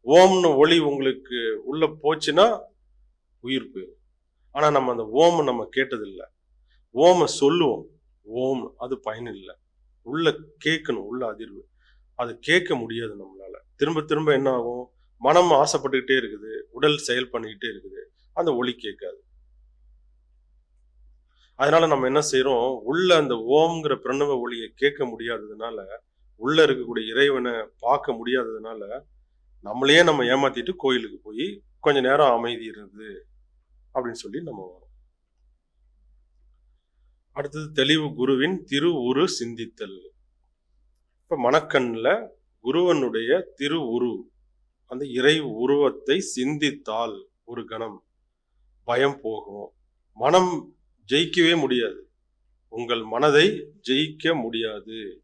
ஓம்னு ஒளி உங்களுக்கு உள்ள போச்சுன்னா உயிர் போயிடும். ஆனா நம்ம அந்த ஓம் நம்ம கேட்டதில்லை. ஓம சொல்லுவோம். ஓம் அது பயன் இல்லை. உள்ள கேட்கணும், உள்ள அதிர்வு. அது கேட்க முடியாது நம்மளால. திரும்ப திரும்ப என்ன ஆகும்? மனம் ஆசைப்பட்டுக்கிட்டே இருக்குது. உடல் செயல் பண்ணிக்கிட்டே இருக்குது. அந்த ஒலி கேட்காது. அதனால நம்ம என்ன செய்றோம்? உள்ள அந்த ஓம்ங்கிற பிரணவ ஒலிய கேட்க முடியாததுனால, உள்ள இருக்கக்கூடிய இறைவன பார்க்க முடியாததுனால, நம்மளையே நம்ம ஏமாத்திட்டு கோயிலுக்கு போயி, கொஞ்ச நேரம் அமைதி இருந்து அப்படின்னு சொல்லி நம்ம வரோம். அடுத்தது தெளிவு குருவின் திருவுரு சிந்தித்தல். இப்ப மனக்கண்ல குருவனுடைய திருவுரு, அந்த இறை உருவத்தை சிந்தித்தால் ஒரு கணம் பயம் போகும். மனம் ஜெயிக்கவே முடியாது. உங்கள் மனதை ஜெயிக்க முடியாது.